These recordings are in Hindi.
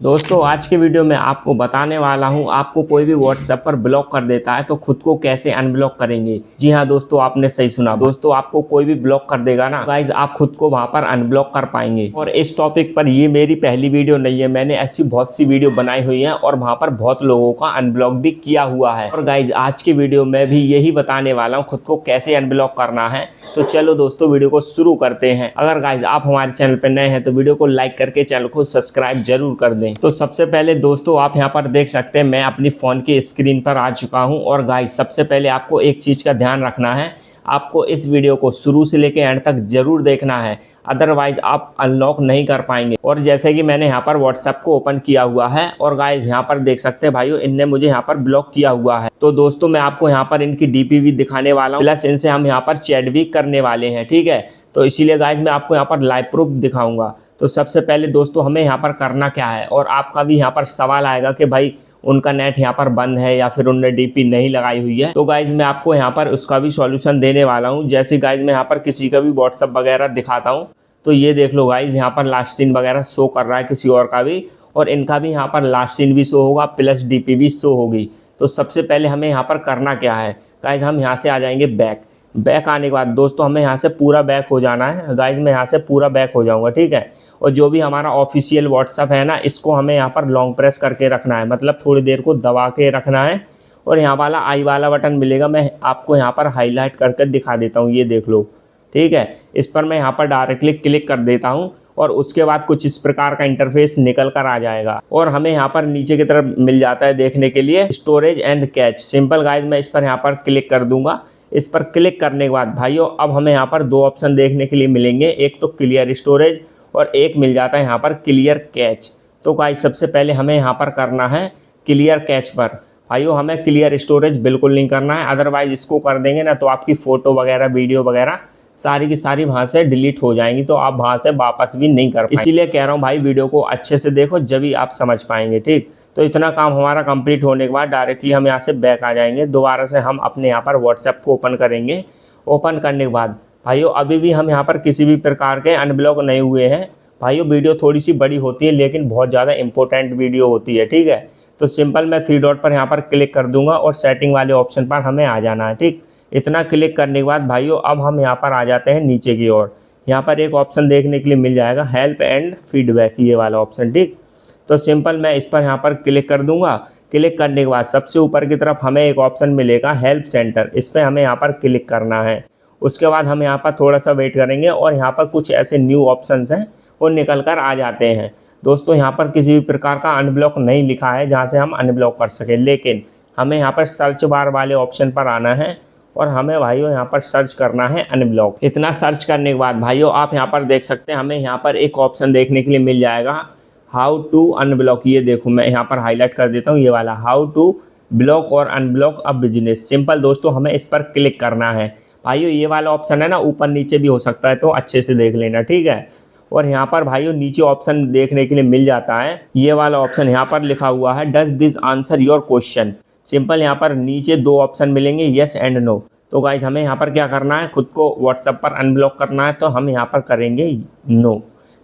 दोस्तों आज के वीडियो में आपको बताने वाला हूं आपको कोई भी व्हाट्सएप पर ब्लॉक कर देता है तो खुद को कैसे अनब्लॉक करेंगे। जी हां दोस्तों, आपने सही सुना। दोस्तों आपको कोई भी ब्लॉक कर देगा ना गाइज, आप खुद को वहां पर अनब्लॉक कर पाएंगे। और इस टॉपिक पर ये मेरी पहली वीडियो नहीं है, मैंने ऐसी बहुत सी वीडियो बनाई हुई है और वहां पर बहुत लोगों का अनब्लॉक भी किया हुआ है। और गाइज आज की वीडियो में भी यही बताने वाला हूँ खुद को कैसे अनब्लॉक करना है। तो चलो दोस्तों वीडियो को शुरू करते हैं। अगर गाइज आप हमारे चैनल पर नए हैं तो वीडियो को लाइक करके चैनल को सब्सक्राइब जरूर कर दें। तो सबसे पहले दोस्तों आप यहाँ पर देख सकते हैं मैं अपनी फ़ोन की स्क्रीन पर आ चुका हूँ। और गाइज सबसे पहले आपको एक चीज़ का ध्यान रखना है, आपको इस वीडियो को शुरू से लेकर एंड तक जरूर देखना है, अदरवाइज आप अनलॉक नहीं कर पाएंगे। और जैसे कि मैंने यहाँ पर व्हाट्सएप को ओपन किया हुआ है और गाइज यहाँ पर देख सकते हैं भाइयों, इनने मुझे यहाँ पर ब्लॉक किया हुआ है। तो दोस्तों मैं आपको यहाँ पर इनकी डीपी भी दिखाने वाला हूँ, प्लस इनसे हम यहाँ पर चैट भी करने वाले हैं, ठीक है। तो इसीलिए गाइज मैं आपको यहाँ पर लाइव प्रूफ दिखाऊंगा। तो सबसे पहले दोस्तों हमें यहाँ पर करना क्या है, और आपका भी यहाँ पर सवाल आएगा कि भाई उनका नेट यहाँ पर बंद है या फिर उन्होंने डीपी नहीं लगाई हुई है। तो गाइज मैं आपको यहाँ पर उसका भी सॉल्यूशन देने वाला हूँ। जैसे गाइज मैं यहाँ पर किसी का भी व्हाट्सअप वगैरह दिखाता हूँ तो ये देख लो गाइज, यहाँ पर लास्ट सीन वगैरह शो कर रहा है किसी और का भी, और इनका भी यहाँ पर लास्ट सीन भी शो होगा प्लस डीपी भी शो होगी। तो सबसे पहले हमें यहाँ पर करना क्या है गाइज, हम यहाँ से आ जाएंगे बैक आने के बाद दोस्तों हमें यहाँ से पूरा बैक हो जाना है। गाइज मैं यहाँ से पूरा बैक हो जाऊँगा, ठीक है। और जो भी हमारा ऑफिशियल व्हाट्सअप है ना, इसको हमें यहाँ पर लॉन्ग प्रेस करके रखना है, मतलब थोड़ी देर को दबा के रखना है। और यहाँ वाला आई वाला बटन मिलेगा, मैं आपको यहाँ पर हाईलाइट करके दिखा देता हूँ, ये देख लो, ठीक है। इस पर मैं यहाँ पर डायरेक्टली क्लिक कर देता हूँ और उसके बाद कुछ इस प्रकार का इंटरफेस निकल कर आ जाएगा। और हमें यहाँ पर नीचे की तरफ मिल जाता है देखने के लिए storage and catch. Simple guys मैं इस पर यहाँ पर क्लिक कर दूंगा। इस पर क्लिक करने के बाद भाइयों अब हमें यहाँ पर दो ऑप्शन देखने के लिए मिलेंगे, एक तो क्लियर स्टोरेज और एक मिल जाता है यहाँ पर क्लियर कैच। तो गाइस सबसे पहले हमें यहाँ पर करना है क्लियर कैच पर। भाइयों हमें क्लियर स्टोरेज बिल्कुल नहीं करना है, अदरवाइज इसको कर देंगे ना तो आपकी फ़ोटो वगैरह वीडियो वगैरह सारी की सारी वहाँ से डिलीट हो जाएंगी, तो आप वहाँ से वापस भी नहीं कर पाएंगे। इसीलिए कह रहा हूँ भाई वीडियो को अच्छे से देखो, जब भी आप समझ पाएंगे, ठीक। तो इतना काम हमारा कंप्लीट होने के बाद डायरेक्टली हम यहाँ से बैक आ जाएंगे। दोबारा से हम अपने यहाँ पर व्हाट्सएप को ओपन करेंगे। ओपन करने के बाद भाइयों अभी भी हम यहाँ पर किसी भी प्रकार के अनब्लॉक नहीं हुए हैं। भाइयों वीडियो थोड़ी सी बड़ी होती है लेकिन बहुत ज़्यादा इंपॉर्टेंट वीडियो होती है, ठीक है। तो सिंपल मैं थ्री डॉट पर यहाँ पर क्लिक कर दूंगा और सेटिंग वाले ऑप्शन पर हमें आ जाना है, ठीक। इतना क्लिक करने के बाद भाइयों अब हम यहाँ पर आ जाते हैं नीचे की ओर। यहाँ पर एक ऑप्शन देखने के लिए मिल जाएगा हेल्प एंड फीडबैक, ये वाला ऑप्शन, ठीक। तो सिंपल मैं इस पर यहाँ पर क्लिक कर दूंगा। क्लिक करने के बाद सबसे ऊपर की तरफ हमें एक ऑप्शन मिलेगा हेल्प सेंटर, इस पर हमें यहाँ पर क्लिक करना है। उसके बाद हम यहाँ पर थोड़ा सा वेट करेंगे और यहाँ पर कुछ ऐसे न्यू ऑप्शंस हैं वो निकल कर आ जाते हैं। दोस्तों यहाँ पर किसी भी प्रकार का अनब्लॉक नहीं लिखा है जहाँ से हम अनब्लॉक कर सकें, लेकिन हमें यहाँ पर सर्च बार वाले ऑप्शन पर आना है और हमें भाइयों यहाँ पर सर्च करना है अनब्लॉक। इतना सर्च करने के बाद भाइयों आप यहाँ पर देख सकते हैं हमें यहाँ पर एक ऑप्शन देखने के लिए मिल जाएगा हाउ टू अनब्लॉक। ये देखो मैं यहाँ पर हाईलाइट कर देता हूँ, ये वाला हाउ टू ब्लॉक और अनब्लॉक अ बिजनेस। सिंपल दोस्तों हमें इस पर क्लिक करना है। भाइयों ये वाला ऑप्शन है ना ऊपर नीचे भी हो सकता है, तो अच्छे से देख लेना, ठीक है। और यहाँ पर भाइयों नीचे ऑप्शन देखने के लिए मिल जाता है, ये वाला ऑप्शन यहाँ पर लिखा हुआ है does this answer your question. Simple यहाँ पर नीचे दो ऑप्शन मिलेंगे येस एंड नो। तो गाइज हमें यहाँ पर क्या करना है, खुद को व्हाट्सएप पर अनब्लॉक करना है, तो हम यहाँ पर करेंगे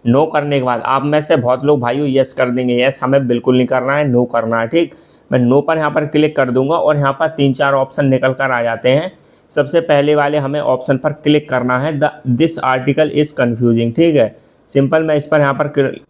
नो करने के बाद आप में से बहुत लोग भाइयों यस कर देंगे, यस हमें बिल्कुल नहीं करना है, नो करना है, ठीक। मैं नो पर यहाँ पर क्लिक कर दूंगा और यहाँ पर 3-4 ऑप्शन निकल कर आ जाते हैं। सबसे पहले वाले हमें ऑप्शन पर क्लिक करना है दिस आर्टिकल इज़ कन्फ्यूजिंग, ठीक है। सिंपल मैं इस पर यहाँ पर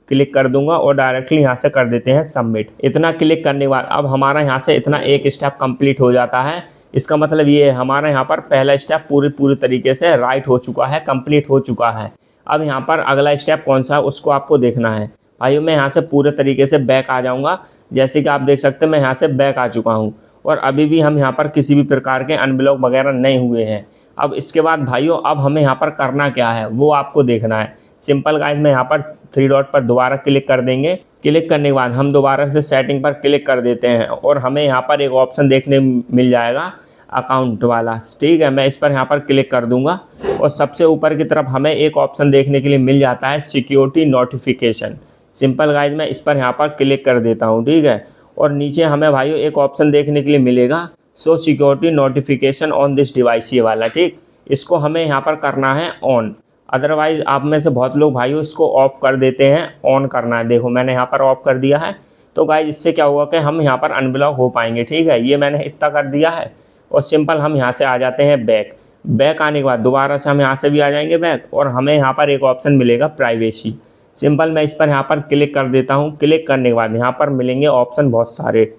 क्लिक कर दूंगा और डायरेक्टली यहाँ से कर देते हैं सबमिट। इतना क्लिक करने के बाद अब हमारा यहाँ से इतना एक स्टेप कंप्लीट हो जाता है। इसका मतलब ये है हमारा यहाँ पर पहला स्टेप पूरी तरीके से राइट हो चुका है, कंप्लीट हो चुका है। अब यहाँ पर अगला स्टेप कौन सा है उसको आपको देखना है। भाइयों मैं यहाँ से पूरे तरीके से बैक आ जाऊँगा, जैसे कि आप देख सकते हैं मैं यहाँ से बैक आ चुका हूँ और अभी भी हम यहाँ पर किसी भी प्रकार के अनब्लॉक वगैरह नहीं हुए हैं। अब इसके बाद भाइयों अब हमें यहाँ पर करना क्या है वो आपको देखना है। सिंपल गाइज मैं यहाँ पर थ्री डॉट पर दोबारा क्लिक कर देंगे। क्लिक करने के बाद हम दोबारा से सेटिंग पर क्लिक कर देते हैं और हमें यहाँ पर एक ऑप्शन देखने मिल जाएगा अकाउंट वाला, ठीक है। मैं इस पर यहाँ पर क्लिक कर दूंगा और सबसे ऊपर की तरफ हमें एक ऑप्शन देखने के लिए मिल जाता है सिक्योरिटी नोटिफिकेशन। सिंपल गाइज मैं इस पर यहाँ पर क्लिक कर देता हूँ, ठीक है। और नीचे हमें भाइयों एक ऑप्शन देखने के लिए मिलेगा सो security notification on this device, ये वाला, ठीक। इसको हमें यहाँ पर करना है ऑन, अदरवाइज़ आप में से बहुत लोग भाइयों इसको ऑफ़ कर देते हैं, ऑन करना है। देखो मैंने यहाँ पर ऑफ़ कर दिया है। तो गाइज इससे क्या होगा कि हम यहाँ पर अनब्लॉक हो पाएंगे, ठीक है। ये मैंने इतना कर दिया है और सिंपल हम यहाँ से आ जाते हैं बैक। बैक आने के बाद दोबारा से हम यहाँ से भी आ जाएंगे बैक और हमें यहाँ पर एक ऑप्शन मिलेगा प्राइवेसी। सिंपल मैं इस पर यहाँ पर क्लिक कर देता हूँ। क्लिक करने के बाद यहाँ पर मिलेंगे ऑप्शन बहुत सारे,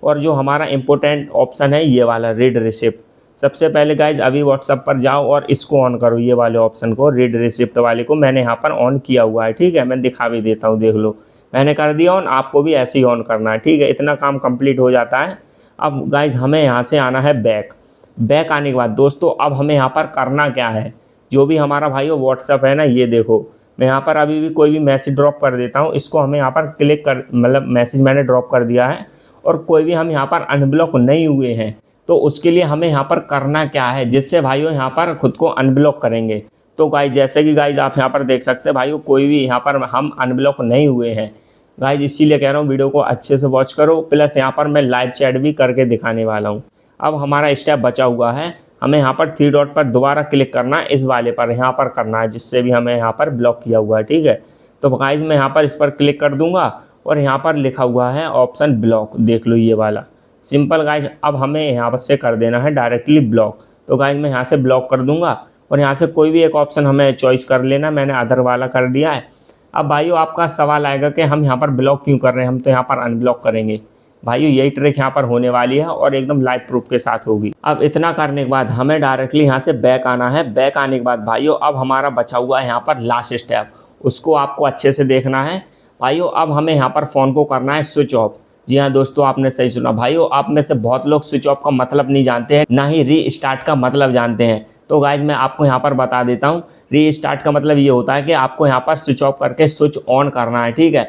और जो हमारा इम्पोर्टेंट ऑप्शन है ये वाला रीड रिसिप्ट। सबसे पहले गाइज अभी व्हाट्सएप पर जाओ और इसको ऑन करो, ये वाले ऑप्शन को, रीड रिसिप्ट वाले को मैंने यहाँ पर ऑन किया हुआ है, ठीक है। मैं दिखा भी देता हूँ, देख लो मैंने कर दिया ऑन, आपको भी ऐसे ही ऑन करना है, ठीक है। इतना काम कंप्लीट हो जाता है। अब गाइज हमें यहाँ से आना है बैक। बैक आने के बाद दोस्तों अब हमें यहाँ पर करना क्या है, जो भी हमारा भाइयों व्हाट्सएप है ना, ये देखो मैं यहाँ पर अभी भी कोई भी मैसेज ड्रॉप कर देता हूँ, इसको हमें यहाँ पर क्लिक कर, मतलब मैसेज मैंने ड्रॉप कर दिया है और कोई भी हम यहाँ पर अनब्लॉक नहीं हुए हैं, तो उसके लिए हमें यहाँ पर करना क्या है जिससे भाइयों यहाँ पर खुद को अनब्लॉक करेंगे। तो गाइज जैसे कि गाइज आप यहाँ पर देख सकते हैं भाइयों, कोई भी यहाँ पर हम अनब्लॉक नहीं हुए हैं गाइज, इसीलिए कह रहा हूँ वीडियो को अच्छे से वॉच करो। प्लस यहाँ पर मैं लाइव चैट भी करके दिखाने वाला हूँ। अब हमारा स्टेप बचा हुआ है, हमें यहाँ पर 3 डॉट पर दोबारा क्लिक करना है, इस वाले पर यहाँ पर करना है जिससे भी हमें यहाँ पर ब्लॉक किया हुआ है, ठीक है। तो गाइज मैं यहाँ पर इस पर क्लिक कर दूँगा और यहाँ पर लिखा हुआ है ऑप्शन ब्लॉक, देख लो ये वाला। सिंपल गाइज अब हमें यहाँ पर से कर देना है डायरेक्टली ब्लॉक। तो गाइज मैं यहाँ से ब्लॉक कर दूँगा और यहाँ से कोई भी एक ऑप्शन हमें चॉइस कर लेना, मैंने अदर वाला कर दिया है। अब भाइयों आपका सवाल आएगा कि हम यहाँ पर ब्लॉक क्यों कर रहे हैं, हम तो यहाँ पर अनब्लॉक करेंगे। भाइयों यही ट्रिक यहाँ पर होने वाली है और एकदम लाइव प्रूफ के साथ होगी। अब इतना करने के बाद हमें डायरेक्टली यहाँ से बैक आना है। बैक आने के बाद भाइयों अब हमारा बचा हुआ है यहाँ पर लास्ट स्टेप, उसको आपको अच्छे से देखना है। भाइयों अब हमें यहाँ पर फ़ोन को करना है स्विच ऑफ। जी हाँ दोस्तों, आपने सही सुना। भाइयों आप में से बहुत लोग स्विच ऑफ का मतलब नहीं जानते हैं, ना ही रीस्टार्ट का मतलब जानते हैं। तो गाइज मैं आपको यहाँ पर बता देता हूँ, रीस्टार्ट का मतलब ये होता है कि आपको यहाँ पर स्विच ऑफ करके स्विच ऑन करना है, ठीक है।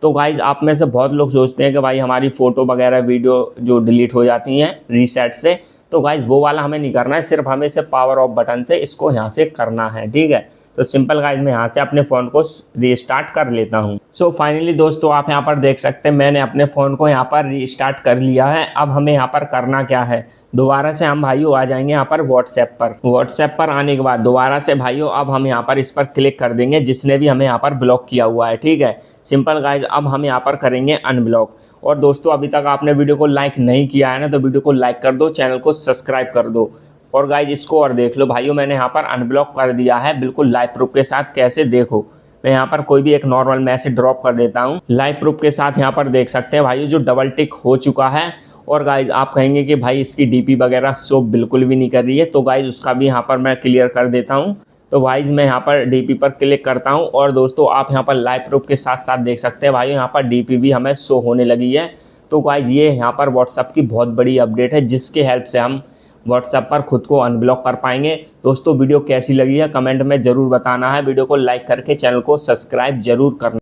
तो गाइज आप में से बहुत लोग सोचते हैं कि भाई हमारी फ़ोटो वगैरह वीडियो जो डिलीट हो जाती हैं रीसेट से, तो गाइज वो वाला हमें नहीं करना है, सिर्फ हमें से पावर ऑफ बटन से इसको यहाँ से करना है, ठीक है। तो सिंपल गाइज मैं यहाँ से अपने फ़ोन को रीस्टार्ट कर लेता हूँ। सो फाइनली दोस्तों आप यहाँ पर देख सकते हैं मैंने अपने फ़ोन को यहाँ पर रीस्टार्ट कर लिया है। अब हमें यहाँ पर करना क्या है, दोबारा से हम भाइयों आ जाएंगे यहाँ पर व्हाट्सएप पर। व्हाट्सएप पर आने के बाद दोबारा से भाइयों अब हम यहाँ पर इस पर क्लिक कर देंगे जिसने भी हमें यहाँ पर ब्लॉक किया हुआ है, ठीक है। सिंपल गाइज अब हम यहाँ पर करेंगे अनब्लॉक। और दोस्तों अभी तक आपने वीडियो को लाइक नहीं किया है ना, तो वीडियो को लाइक कर दो, चैनल को सब्सक्राइब कर दो। और गाइज इसको और देख लो भाइयों, मैंने यहाँ पर अनब्लॉक कर दिया है बिल्कुल लाइव प्रूफ के साथ। कैसे, देखो मैं यहाँ पर कोई भी एक नॉर्मल मैसेज ड्रॉप कर देता हूँ लाइव प्रूफ के साथ। यहाँ पर देख सकते हैं भाइयों जो डबल टिक हो चुका है। और गाइज आप कहेंगे कि भाई इसकी डीपी वगैरह शो बिल्कुल भी नहीं कर रही है, तो गाइज उसका भी यहाँ पर मैं क्लियर कर देता हूँ। तो गाइज मैं यहाँ पर डीपी पर क्लिक करता हूँ और दोस्तों आप यहाँ पर लाइव प्रूफ के साथ साथ देख सकते हैं भाइयों यहाँ पर डीपी भी हमें शो होने लगी है। तो गाइज ये यहाँ पर व्हाट्सएप की बहुत बड़ी अपडेट है जिसके हेल्प से हम व्हाट्सएप पर खुद को अनब्लॉक कर पाएंगे। दोस्तों वीडियो कैसी लगी है कमेंट में ज़रूर बताना है। वीडियो को लाइक करके चैनल को सब्सक्राइब जरूर करना।